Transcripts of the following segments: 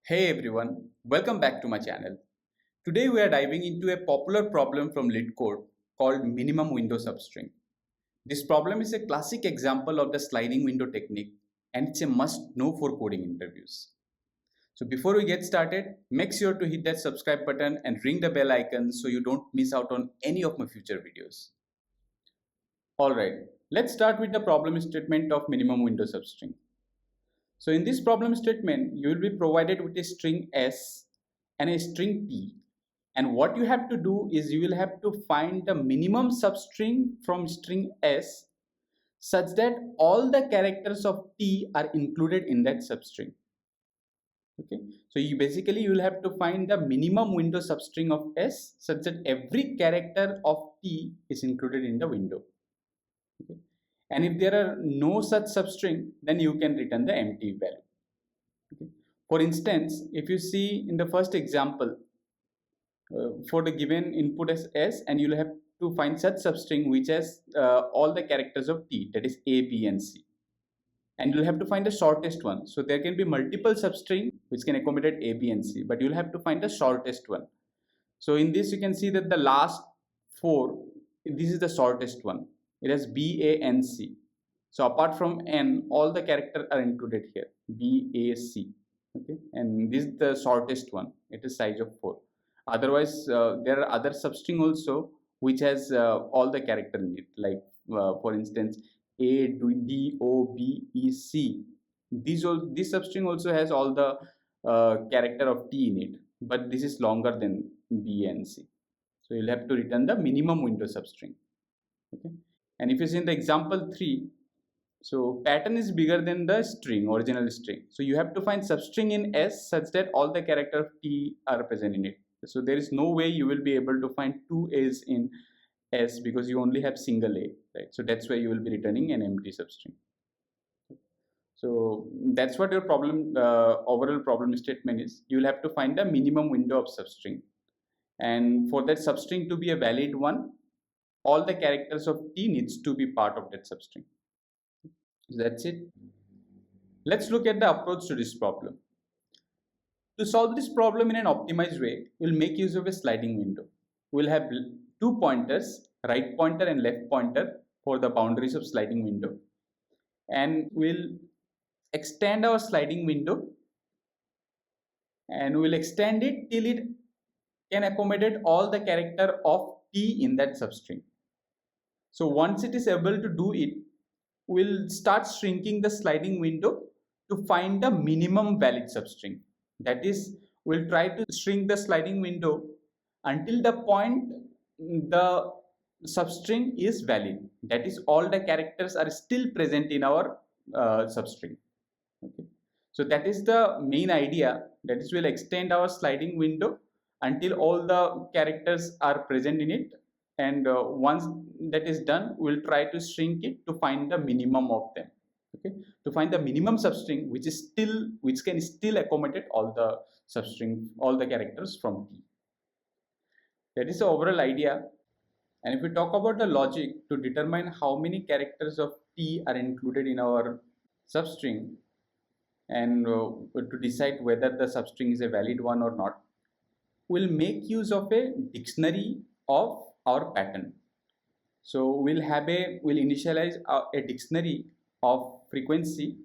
Hey everyone, welcome back to my channel. Today we are diving into a popular problem from LeetCode called Minimum Window Substring. This problem is a classic example of the sliding window technique and it's a must-know for coding interviews. So before we get started, make sure to hit that subscribe button and ring the bell icon so you don't miss out on any of my future videos. Alright, let's start with the problem statement of Minimum Window Substring. So in this problem statement, you will be provided with a string S and a string T. And what you have to do is you will have to find the minimum substring from string S such that all the characters of T are included in that substring. Okay, so you will have to find the minimum window substring of S such that every character of T is included in the window. Okay. And if there are no such substring, then you can return the empty value. Okay. For instance, if you see in the first example, for the given input as S, and you'll have to find such substring which has all the characters of T, that is A, B, and C. And you'll have to find the shortest one. So there can be multiple substring which can accommodate A, B, and C, but you'll have to find the shortest one. So in this, you can see that the last four, this is the shortest one. It has B, A, and C. So apart from N, all the characters are included here, B, A, C. Okay, and this is the shortest one. It is size of 4. Otherwise, there are other substring also which has all the character in it. Like for instance, A, D, O, B, E, C. This substring also has all the character of T in it, but this is longer than B and C. So you'll have to return the minimum window substring. Okay, and if you see in the example 3. So pattern is bigger than the string, original string. So you have to find substring in S such that all the character of T are present in it. So there is no way you will be able to find two A's in S because you only have single A, right? So that's why you will be returning an empty substring. So that's what your problem, overall problem statement is. You will have to find the minimum window of substring. And for that substring to be a valid one, all the characters of T needs to be part of that substring. So that's it. Let's look at the approach to this problem. To solve this problem in an optimized way, we'll make use of a sliding window. We'll have two pointers, right pointer and left pointer, for the boundaries of sliding window. And we'll extend our sliding window and we'll extend it till it can accommodate all the character of T in that substring. So once it is able to do it, we'll start shrinking the sliding window to find the minimum valid substring. That is, we'll try to shrink the sliding window until the point the substring is valid. That is, all the characters are still present in our substring. Okay. So that is the main idea. That is, we'll extend our sliding window until all the characters are present in it. And once that is done, we'll try to shrink it to find the minimum of them. Okay, to find the minimum substring which can still accommodate all the substring, all the characters from T. That is the overall idea. And if we talk about the logic to determine how many characters of T are included in our substring and to decide whether the substring is a valid one or not, we'll make use of a dictionary of our pattern. So we'll initialize a dictionary of frequency,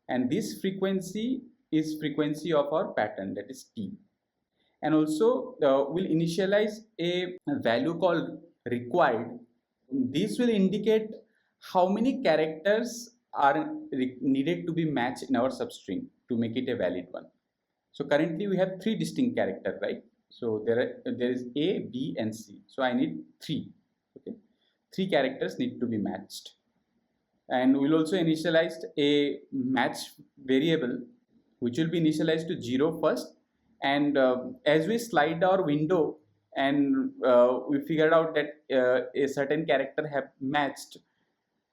and this frequency is frequency of our pattern, that is T. And also we'll initialize a value called required. This will indicate how many characters are needed to be matched in our substring to make it a valid one. So currently we have 3 distinct characters, right? So there is A, B, and C. So I need 3. Okay, 3 characters need to be matched. And we'll also initialize a match variable which will be initialized to 0 first. And as we slide our window and we figured out that a certain character have matched,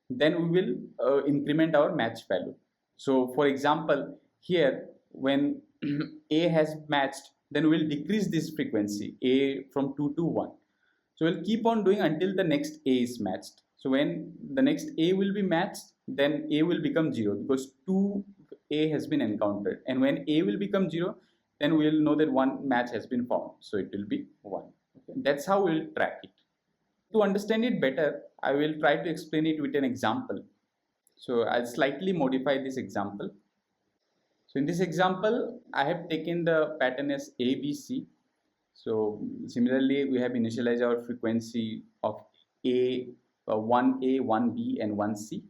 then we will increment our match value. So for example, here when A has matched, then we'll decrease this frequency A from 2 to 1. So we'll keep on doing until the next A is matched. So when the next A will be matched, then A will become 0 because 2A has been encountered. And when A will become 0, then we will know that one match has been found. So it will be 1. Okay. That's how we'll track it. To understand it better, I will try to explain it with an example. So I'll slightly modify this example. So in this example, I have taken the pattern as ABC. So similarly, we have initialized our frequency of A, 1A, 1B, and 1C.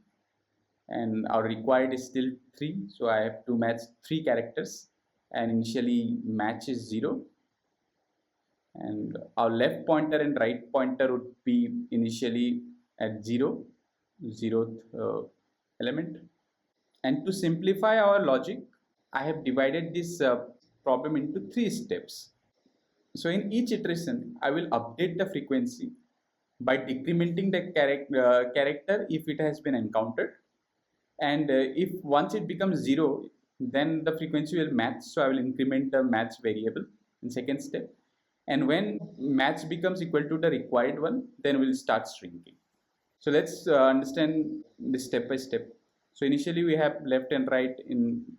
And our required is still 3. So I have to match 3 characters, and initially match is 0. And our left pointer and right pointer would be initially at 0, 0th element. And to simplify our logic, I have divided this problem into 3 steps. So in each iteration, I will update the frequency by decrementing the character if it has been encountered. And if once it becomes 0, then the frequency will match. So I will increment the match variable in second step. And when match becomes equal to the required one, then we'll start shrinking. So let's understand this step by step. So initially we have left and right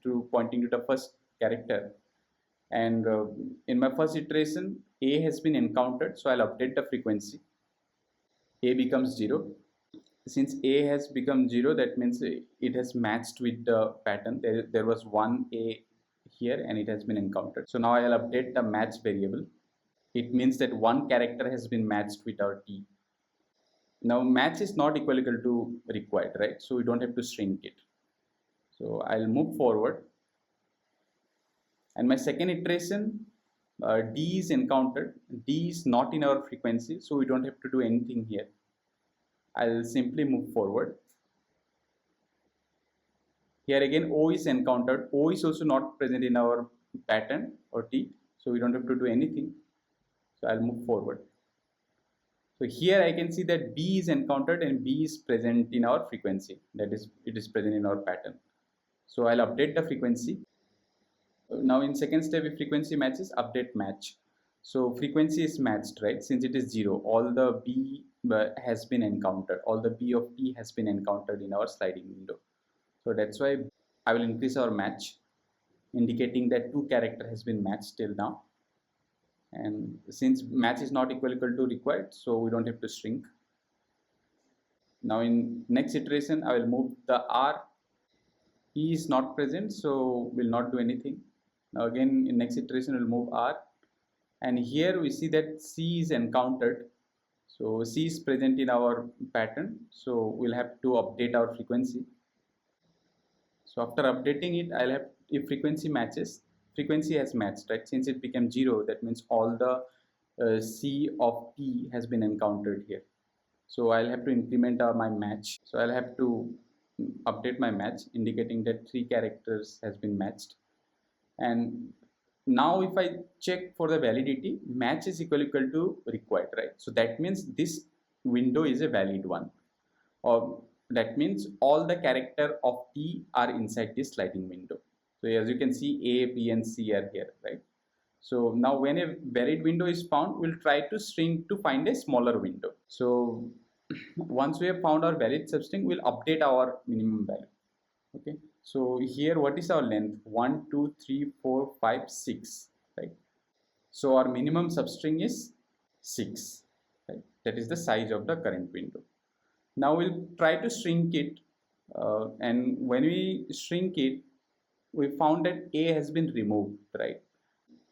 to pointing to the first character. And in my first iteration, A has been encountered. So I'll update the frequency. A becomes 0. Since A has become 0, that means it has matched with the pattern. There was one A here and it has been encountered. So now I'll update the match variable. It means that one character has been matched with our T. Now match is not equal to required, right? So we don't have to shrink it. So I'll move forward. And my second iteration, D is encountered. D is not in our frequency, so we don't have to do anything here. I'll simply move forward. Here again, O is encountered. O is also not present in our pattern or T, so we don't have to do anything. So I'll move forward. So here I can see that B is encountered and B is present in our frequency. That is, it is present in our pattern. So I'll update the frequency. Now in second step, if frequency matches, update match. So frequency is matched, right? Since it is 0, all the B has been encountered. All the B of T has been encountered in our sliding window. So that's why I will increase our match, indicating that 2 character has been matched till now. And since match is not equal to required, so we don't have to shrink. Now in next iteration, I will move the R. E is not present, so we'll not do anything. Now again in next iteration, we'll move R. And here we see that C is encountered. So C is present in our pattern, so we'll have to update our frequency. So after updating it, I'll have, if frequency matches, frequency has matched, right? Since it became 0, that means all the C of T has been encountered here. So I'll have to increment my match. So I'll have to update my match, indicating that 3 characters has been matched. And now if I check for the validity, match is equal to required, right? So that means this window is a valid one. Or that means all the character of T are inside this sliding window. So as you can see, A, B, and C are here, right? So now when a valid window is found, we'll try to shrink to find a smaller window. So once we have found our valid substring, we'll update our minimum value. Okay. So here, what is our length? 1, 2, 3, 4, 5, 6, right? So our minimum substring is 6, right? That is the size of the current window. Now we'll try to shrink it, and when we shrink it, we found that A has been removed, right?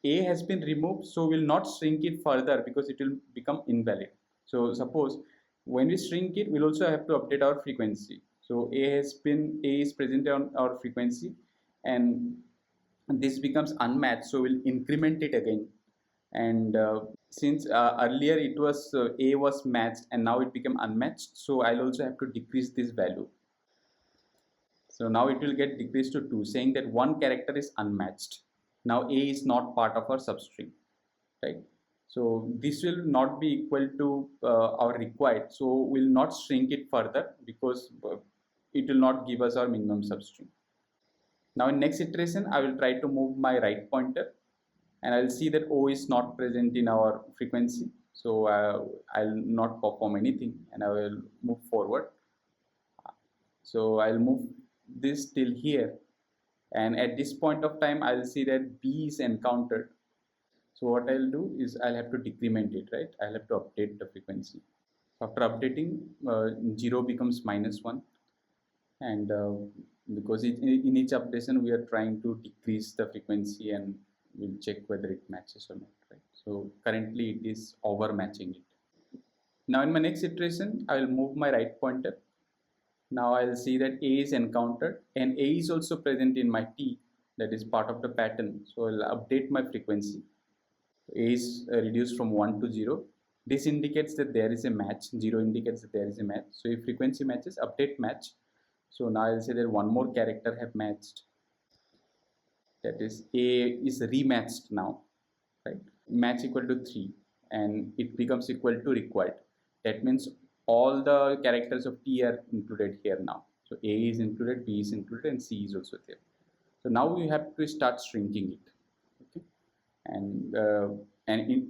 A has been removed, so we'll not shrink it further because it will become invalid. So suppose when we shrink it, we'll also have to update our frequency. So A is present on our frequency, and this becomes unmatched, so we'll increment it again. And since earlier it was A was matched and now it became unmatched, so I'll also have to decrease this value. So now it will get decreased to 2, saying that one character is unmatched. Now A is not part of our substring, right? So this will not be equal to our required, so we'll not shrink it further because it will not give us our minimum substring. Now in next iteration, I will try to move my right pointer, and I'll see that O is not present in our frequency, so I'll not perform anything, and I will move forward. So I'll move this till here, And at this point of time, I'll see that B is encountered. So what I'll do is I'll have to decrement it, right? I'll have to update the frequency. After updating, 0 becomes -1, and because in each updation we are trying to decrease the frequency, and we'll check whether it matches or not, right? So currently it is over matching it. Now in my next iteration, I will move my right pointer. Now I'll see that A is encountered, and A is also present in my T, that is part of the pattern. So I'll update my frequency. A is reduced from 1 to 0. This indicates that there is a match. 0 indicates that there is a match. So if frequency matches, update match. So now I'll say that one more character have matched. That is A is rematched now, right? Match equal to 3, and it becomes equal to required. That means all the characters of T are included here now. So A is included, B is included, and C is also there. So now we have to start shrinking it. Okay, and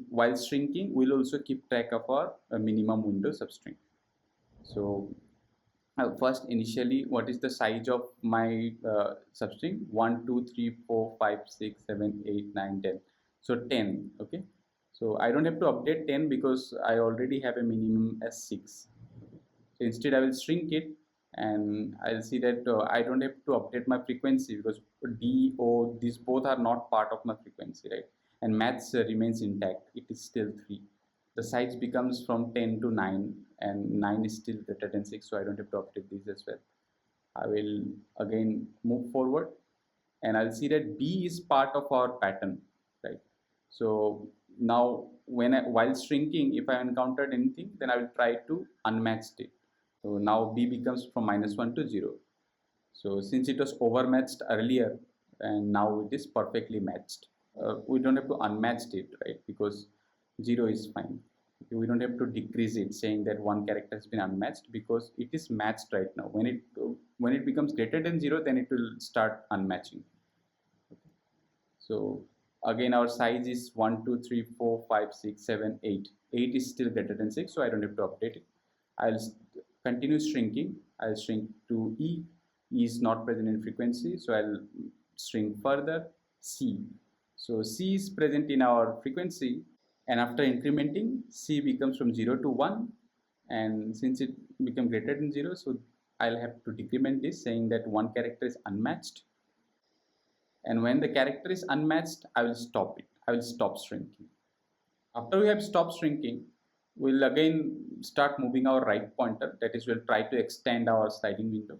while shrinking, we'll also keep track of our minimum window substring. So first, initially, what is the size of my substring? 1, 2, 3, 4, 5, 6, 7, 8, 9, 10. So 10. Okay. So I don't have to update 10 because I already have a minimum as 6. So instead, I will shrink it, and I'll see that I don't have to update my frequency because D, O, these both are not part of my frequency, right? And maths remains intact. It is still 3. The size becomes from 10 to 9, and 9 is still greater than 6, so I don't have to update these as well. I will again move forward, and I'll see that B is part of our pattern, right? So now while shrinking, if I encountered anything, then I will try to unmatch it. So now B becomes from -1 to 0. So since it was overmatched earlier, and now it is perfectly matched. We don't have to unmatch it, right? Because 0 is fine. Okay, we don't have to decrease it saying that one character has been unmatched, because it is matched right now. When it becomes greater than 0, then it will start unmatching. Okay. So again, our size is 1, 2, 3, 4, 5, 6, 7, 8. 8 is still greater than 6, so I don't have to update it. I'll continue shrinking. I'll shrink to E. E is not present in frequency, so I'll shrink further. C. So C is present in our frequency, and after incrementing, C becomes from 0 to 1, and since it becomes greater than 0, so I'll have to decrement this saying that one character is unmatched, and when the character is unmatched, I will stop it. I will stop shrinking. After we have stopped shrinking, we'll again start moving our right pointer. That is, we'll try to extend our sliding window.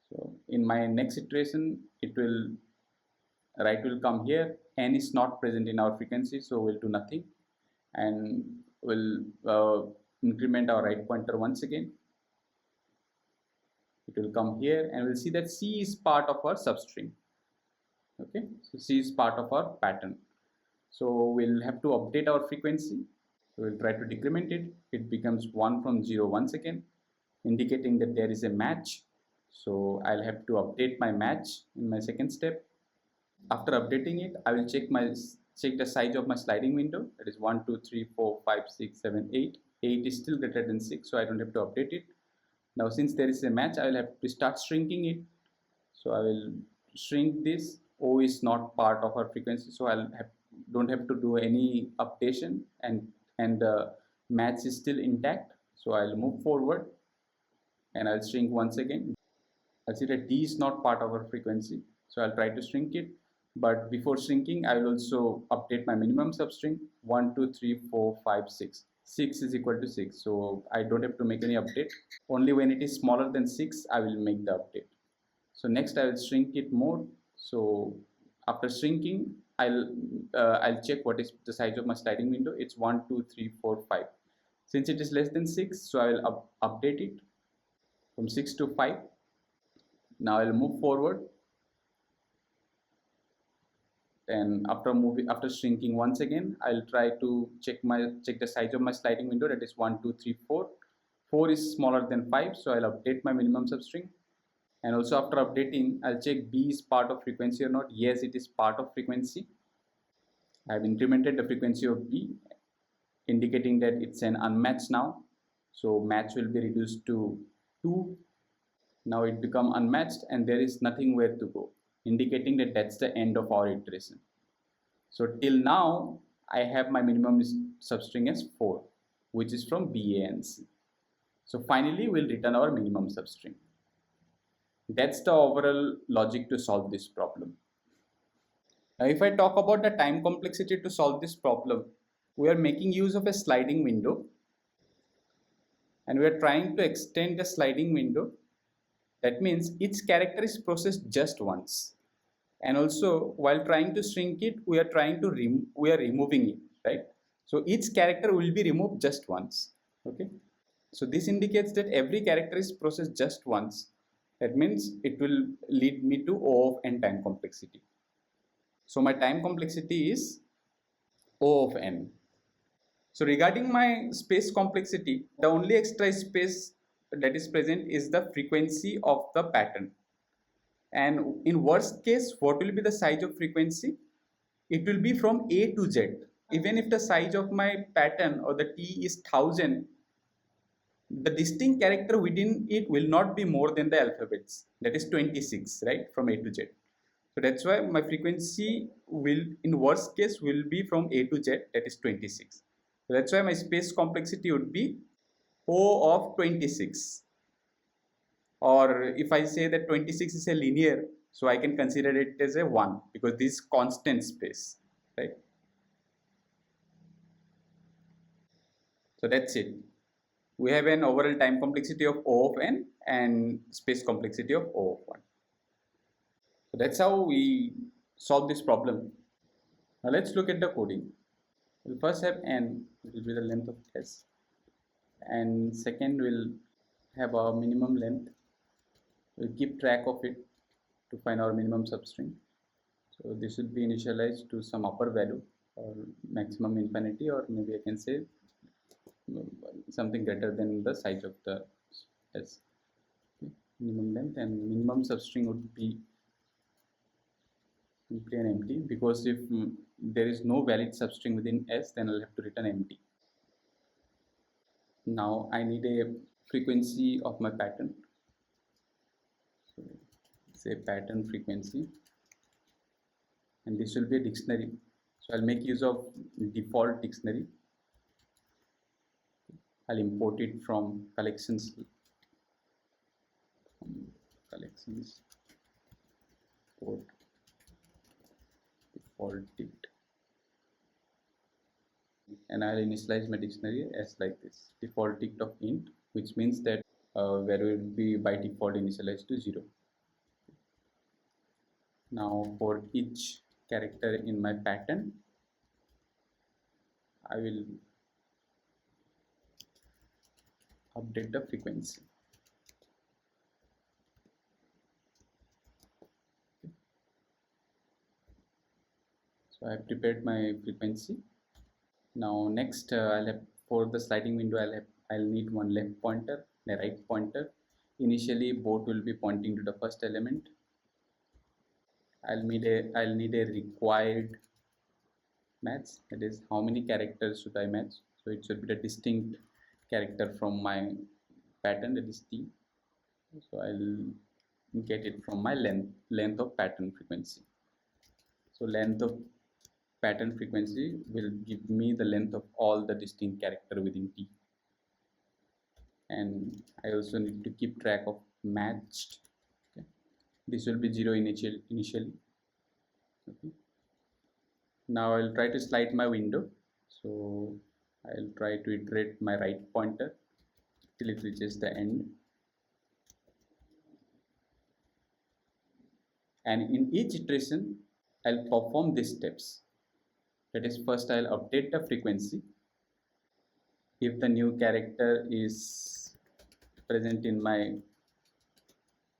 So in my next iteration, right will come here. N is not present in our frequency, so we'll do nothing, and we'll increment our right pointer once again. It will come here, and we'll see that C is part of our substring. Okay, so C is part of our pattern. So we'll have to update our frequency. So we'll try to decrement it. It becomes 1 from 0 once again, indicating that there is a match. So I'll have to update my match in my second step. After updating it, I will check the size of my sliding window. That is 1, 2, 3, 4, 5, 6, 7, 8. 8 is still greater than 6, so I don't have to update it. Now since there is a match, I will have to start shrinking it. So I will shrink this. O is not part of our frequency, so don't have to do any updation, and the match is still intact. So I'll move forward, and I'll shrink once again. I'll see that D is not part of our frequency, so I'll try to shrink it. But before shrinking, I will also update my minimum substring. 1, 2, 3, 4, 5, 6. 6 is equal to 6, so I don't have to make any update. Only when it is smaller than 6, I will make the update. So next I will shrink it more. So after shrinking, I'll check what is the size of my sliding window. It's 1, 2, 3, 4, 5. Since it is less than 6, so I will update it from 6 to 5. Now I'll move forward, and after shrinking once again, I'll try to check the size of my sliding window. That is 1, 2, 3, 4. 4 is smaller than 5, so I'll update my minimum substring. And also after updating, I'll check B is part of frequency or not. Yes, it is part of frequency. I have incremented the frequency of B, indicating that it's an unmatched now. So match will be reduced to 2. Now it become unmatched, and there is nothing where to go. indicating that that's the end of our iteration. So till now, I have my minimum substring as 4, which is from B, A, and C. So finally, we'll return our minimum substring. That's the overall logic to solve this problem. Now, if I talk about the time complexity to solve this problem, we are making use of a sliding window, and we are trying to extend the sliding window. That means each character is processed just once. And also, while trying to shrink it, we are removing it, right? So each character will be removed just once. Okay. So this indicates that every character is processed just once. That means it will lead me to O of n time complexity. So my time complexity is O of n. So regarding my space complexity, the only extra space that is present is the frequency of the pattern. And in worst case, what will be the size of frequency? It will be from A to Z. Even if the size of my pattern or the T is 1000, the distinct character within it will not be more than the alphabets, that is 26, right, from A to Z. So that's why my frequency will, in worst case, will be from A to Z, that is 26. So that's why my space complexity would be O of 26. Or if I say that 26 is a linear, so I can consider it as a 1 because this is constant space, right? So that's it. We have an overall time complexity of O of n and space complexity of O of 1. So that's how we solve this problem. Now let's look at the coding. We'll first have n, which will be the length of s, and second we'll have our minimum length. We'll keep track of it to find our minimum substring. So this will be initialized to some upper value or maximum infinity, or maybe I can say something greater than the size of the s. Minimum length, and minimum substring would be simply an empty, because if there is no valid substring within s, then I'll have to return empty. Now I need a frequency of my pattern. So say pattern frequency, and this will be a dictionary. So I'll make use of default dictionary. I'll import it from collections. Import default dict, and I'll initialize my dictionary as like this: default dict of int, which means that value will be by default initialized to 0. Now for each character in my pattern, I will update the frequency. So I have prepared my frequency. Now next, I'll have, for the sliding window, I'll need one left pointer, a right pointer. Initially, both will be pointing to the first element. I'll need a required match, that is how many characters should I match. So it should be the distinct character from my pattern, that is T. So I'll get it from my length of pattern frequency. So length of pattern frequency will give me the length of all the distinct character within T. And I also need to keep track of matched. Okay. This will be 0 initially. Okay. Now I'll try to slide my window. So I'll try to iterate my right pointer till it reaches the end. And in each iteration, I'll perform these steps. That is, first I'll update the frequency. If the new character is present in my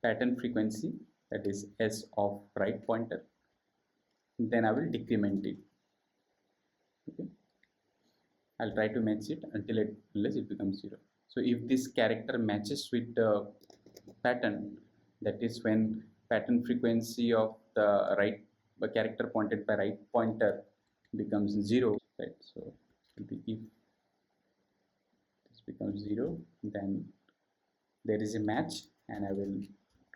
pattern frequency, that is s of right pointer, then I will decrement it. Okay. I'll try to match it unless it becomes 0. So if this character matches with the pattern, that is when pattern frequency of the character pointed by right pointer becomes 0, right? So if this becomes 0, then there is a match, and I will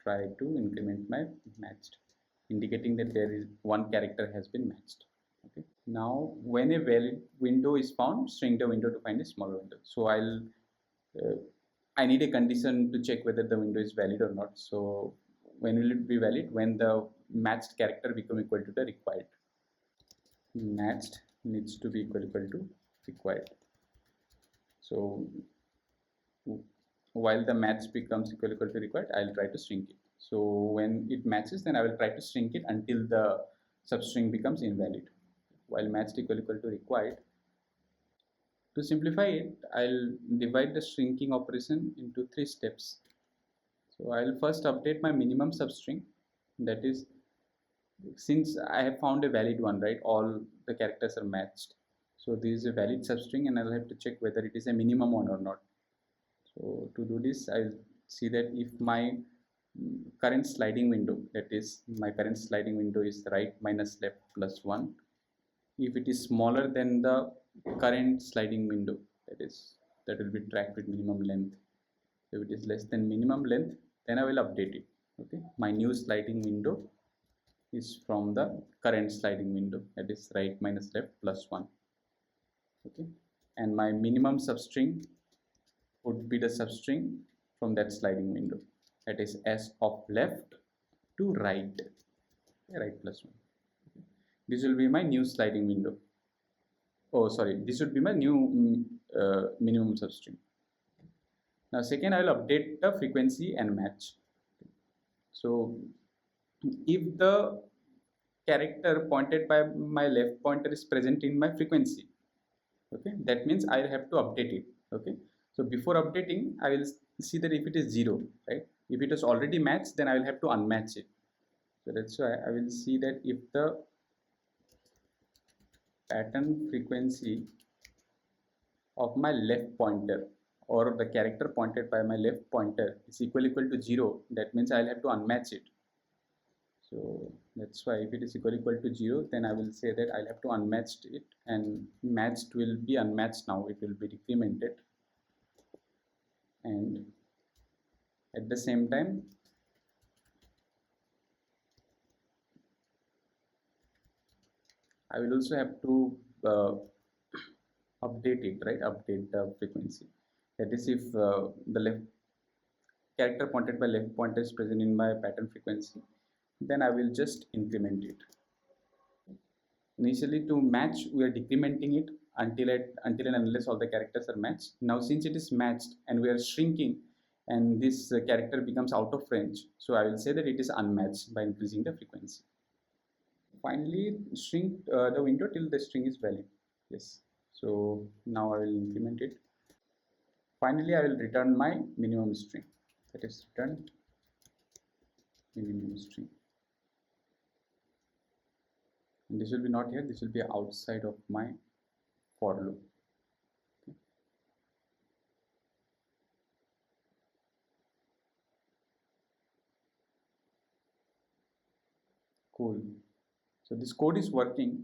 try to increment my matched. indicating that there is one character has been matched. Okay. Now, when a valid window is found, string the window to find a smaller window. So I need a condition to check whether the window is valid or not. So when will it be valid? When the matched character become equal to the required. Matched needs to be equal to required. So while the match becomes equal to required, I'll try to shrink it. So when it matches, then I will try to shrink it until the substring becomes invalid. While matched equal to required. To simplify it, I'll divide the shrinking operation into 3 steps. So I'll first update my minimum substring. That is, since I have found a valid one, right? All the characters are matched. So this is a valid substring and I'll have to check whether it is a minimum one or not. So to do this, I'll see that if my current sliding window, that is my current sliding window is right minus left plus 1. If it is smaller than the current sliding window, that will be tracked with minimum length. If it is less than minimum length, then I will update it. Okay, my new sliding window is from the current sliding window, that is right minus left plus 1. Okay, and my minimum substring would be the substring from that sliding window, that is s of left to right, right plus 1. Okay. This will be my new sliding window. Oh, sorry, this would be my new minimum substring. Now second, I will update the frequency and match. So if the character pointed by my left pointer is present in my frequency, okay, that means I have to update it. Okay, so before updating, I will see that if it is 0, right? If it is already matched, then I will have to unmatch it. So that's why I will see that if the pattern frequency of my left pointer or the character pointed by my left pointer is equal to 0, that means I'll have to unmatch it. So that's why if it is equal to 0, then I will say that I'll have to unmatch it, and matched will be unmatched now, it will be decremented. And at the same time, I will also have to update it, right? Update the frequency. That is, if the left character pointed by left pointer is present in my pattern frequency, then I will just increment it. Initially, to match, we are decrementing it until and unless all the characters are matched. Now since it is matched and we are shrinking and this character becomes out of range, so I will say that it is unmatched by increasing the frequency. Finally, shrink the window till the string is valid. Yes, so now I will increment it. Finally, I will return my minimum string, that is return minimum string. And this will be not here, this will be outside of my for loop. Okay. Cool. So this code is working,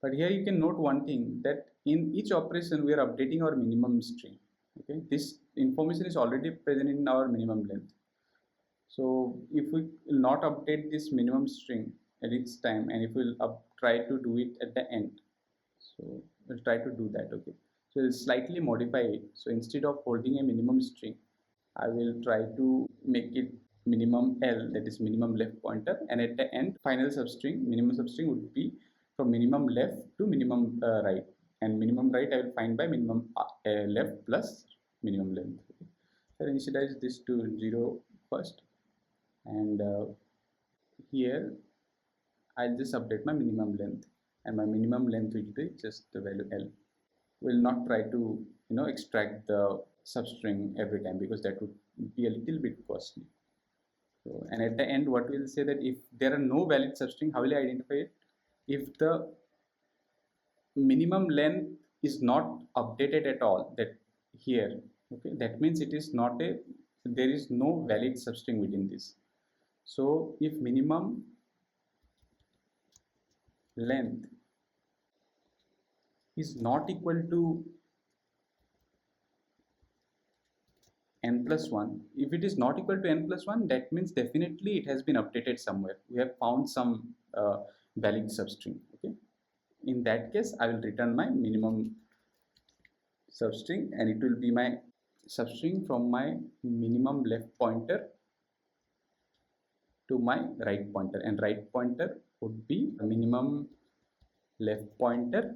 but here you can note one thing, that in each operation we are updating our minimum string. Okay, this information is already present in our minimum length. So if we will not update this minimum string at each time, and if we'll try to do it at the end, so we'll try to do that. Okay, so we'll slightly modify it. So instead of holding a minimum string, I will try to make it minimum L, that is minimum left pointer, and at the end final substring, minimum substring would be from minimum left to minimum right, and minimum right I will find by minimum left plus minimum length. Okay. So initialize this to 0 first, and here I'll just update my minimum length, and my minimum length will be just the value L. Will not try to extract the substring every time, because that would be a little bit costly. So, and at the end, what we'll say that if there are no valid substring, how will I identify it? If the minimum length is not updated at all, that here, okay, that means it is not there is no valid substring within this. So if minimum length is not equal to n plus 1. If it is not equal to n plus 1, that means definitely it has been updated somewhere. We have found some valid substring. Okay. In that case, I will return my minimum substring, and it will be my substring from my minimum left pointer to my right pointer, and right pointer would be minimum left pointer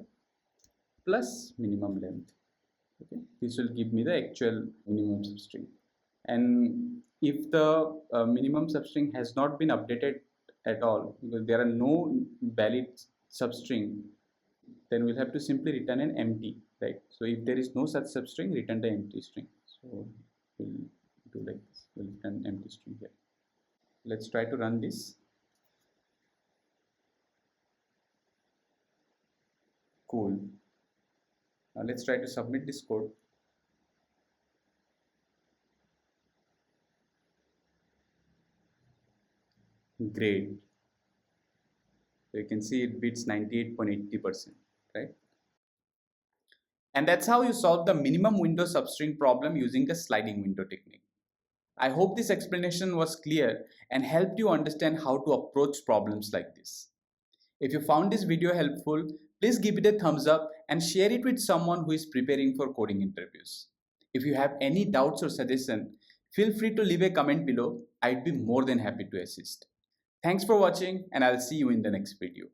plus minimum length. Okay, this will give me the actual minimum substring. And if the minimum substring has not been updated at all, because there are no valid substring, then we'll have to simply return an empty, right? So if there is no such substring, return the empty string. So we'll do like this, we'll return empty string here. Let's try to run this. Cool. Now let's try to submit this code. Great. So you can see it beats 98.80%, right? And that's how you solve the minimum window substring problem using the sliding window technique. I hope this explanation was clear and helped you understand how to approach problems like this. If you found this video helpful, please give it a thumbs up and share it with someone who is preparing for coding interviews. If you have any doubts or suggestions, feel free to leave a comment below. I'd be more than happy to assist. Thanks for watching, and I'll see you in the next video.